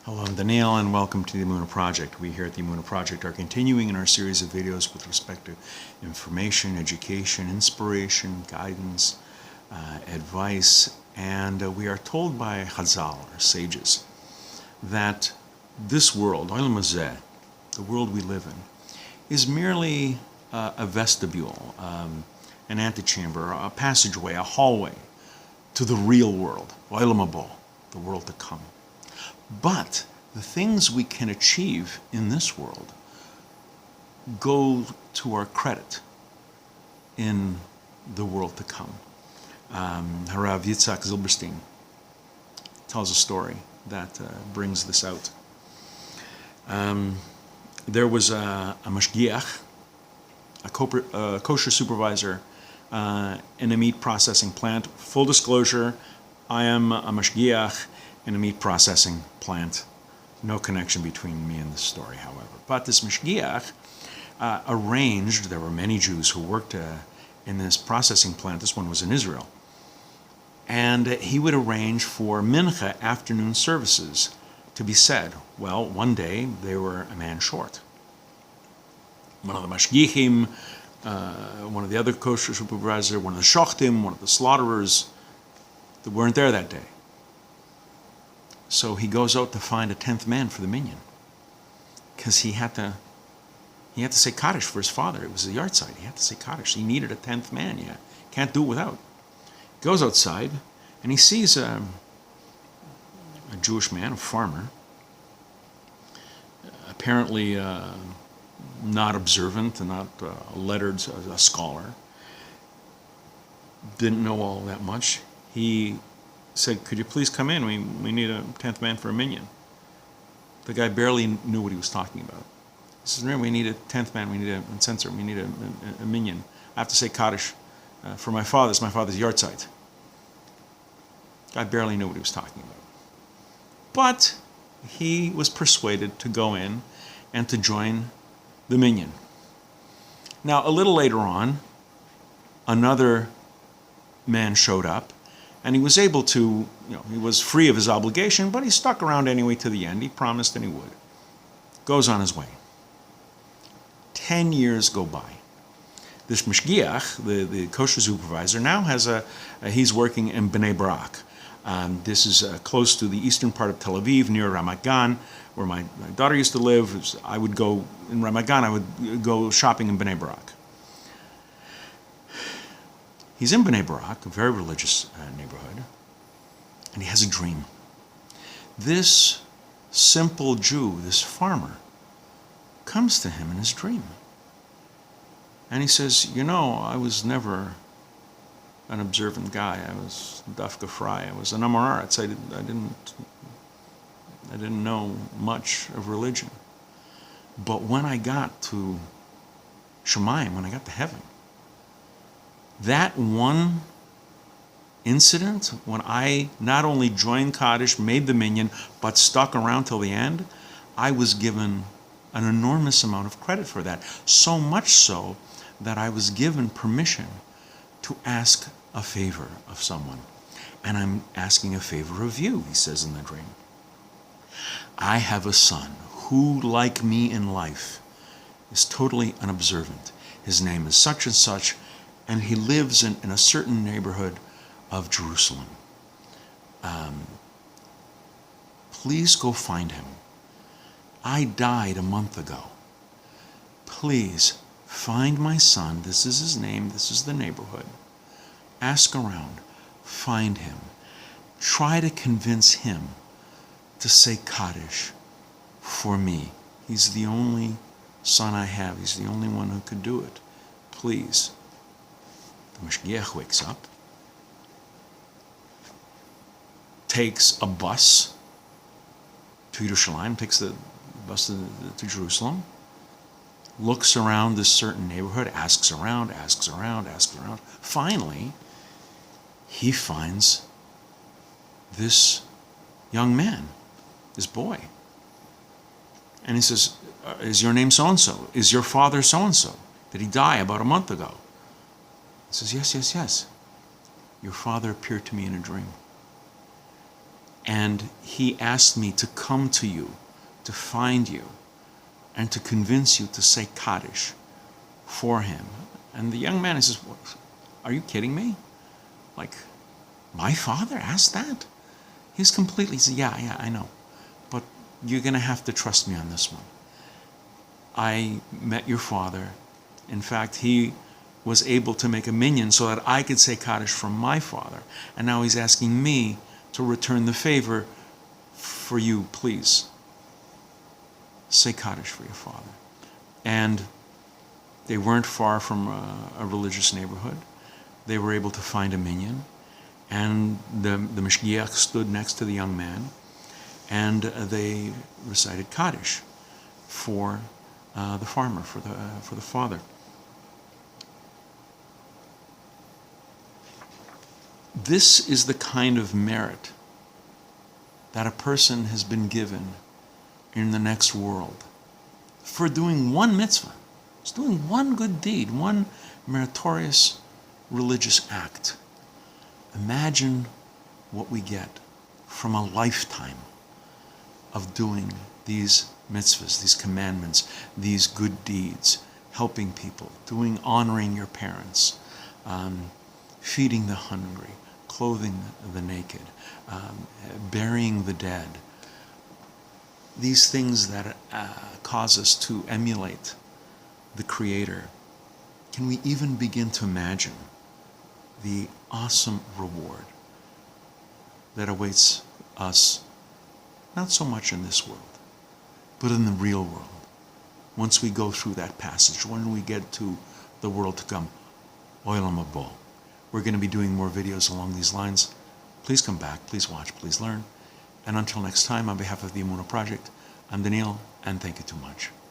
Hello, I'm Daniel, and welcome to the Emunah Project. We here at the Emunah Project are continuing in our series of videos with respect to information, education, inspiration, guidance, advice, and we are told by Chazal, our sages, that this world, Olam Hazeh, the world we live in, is merely a vestibule, an antechamber, a passageway, a hallway to the real world, Olam Habo, the world to come. But the things we can achieve in this world go to our credit in the world to come. Rav Zilberstein tells a story that brings this out. There was a Mashgiach, a kosher supervisor in a meat processing plant. Full disclosure, I am a Mashgiach in a meat processing plant. No connection between me and this story, however. But this Mashgiach arranged, there were many Jews who worked in this processing plant. This one was in Israel. And he would arrange for mincha afternoon services to be said. Well, one day they were a man short. One of the Mashgichim, one of the other kosher supervisors, one of the shochtim, one of the slaughterers, they weren't there that day. So he goes out to find a 10th man for the minyan, because he had to say Kaddish for his father. It was a yahrtzeit. He had to say Kaddish. He needed a 10th man. Yeah, can't do it without. He goes outside and he sees a Jewish man, a farmer, apparently not observant and not lettered, a scholar. Didn't know all that much. He said, "Could you please come in? We need a 10th man for a minyan." The guy barely knew what he was talking about. He says, "No, we need a 10th man. We need a censer. We need a minyan. I have to say Kaddish for my father. It's my father's yahrtzeit." Guy barely knew what he was talking about. But he was persuaded to go in and to join the minyan. Now, a little later on, another man showed up, and he was able to, he was free of his obligation, but he stuck around anyway to the end. He promised and he would. Goes on his way. 10 years go by. This Mashgiach, the kosher supervisor, now has he's working in Bnei Noach. This is close to the eastern part of Tel Aviv, near Ramat Gan, where my daughter used to live. I would go, in Ramat Gan, I would go shopping in Bnei Noach. He's in Bnei Noach, a very religious neighborhood, and he has a dream. This simple Jew, this farmer, comes to him in his dream. And he says, I was never an observant guy. I was dafka fry. I was an amaretz. I didn't know much of religion. But when I got to Shemayim, when I got to heaven, that one incident, when I not only joined Kaddish, made the minyan, but stuck around till the end, I was given an enormous amount of credit for that. So much so that I was given permission to ask a favor of someone. And I'm asking a favor of you, he says in the dream. I have a son who, like me in life, is totally unobservant. His name is such and such, and he lives in a certain neighborhood of Jerusalem. Please go find him. I died a month ago. Please find my son. This is his name. This is the neighborhood. Ask around. Find him. Try to convince him to say Kaddish for me. He's the only son I have. He's the only one who could do it. Please." The Mashgiach wakes up, takes a bus to Yerushalayim, takes the bus to Jerusalem, looks around this certain neighborhood, asks around. Finally, he finds this young man, this boy. And he says, "Is your name so-and-so? Is your father so-and-so? Did he die about a month ago?" He says, yes. Your father appeared to me in a dream. And he asked me to come to you, to find you, and to convince you to say Kaddish for him. And the young man, he says, are you kidding me? Like, my father asked that? He said, yeah, I know. But you're going to have to trust me on this one. I met your father. In fact, he was able to make a minyan so that I could say Kaddish for my father. And now he's asking me to return the favor for you. Please, say Kaddish for your father. And they weren't far from a religious neighborhood. They were able to find a minyan. And the Mashgiach stood next to the young man. And they recited Kadish for the farmer, for the father. This is the kind of merit that a person has been given in the next world for doing one mitzvah. It's doing one good deed, one meritorious religious act. Imagine what we get from a lifetime of doing these mitzvahs, these commandments, these good deeds, helping people, honoring your parents, feeding the hungry, clothing the naked, burying the dead. These things that cause us to emulate the Creator. Can we even begin to imagine the awesome reward that awaits us, not so much in this world, but in the real world? Once we go through that passage, when we get to the world to come, Olam Haba. We're going to be doing more videos along these lines. Please come back, please watch, please learn. And until next time, on behalf of the Emunah Project, I'm Daniel, and thank you too much.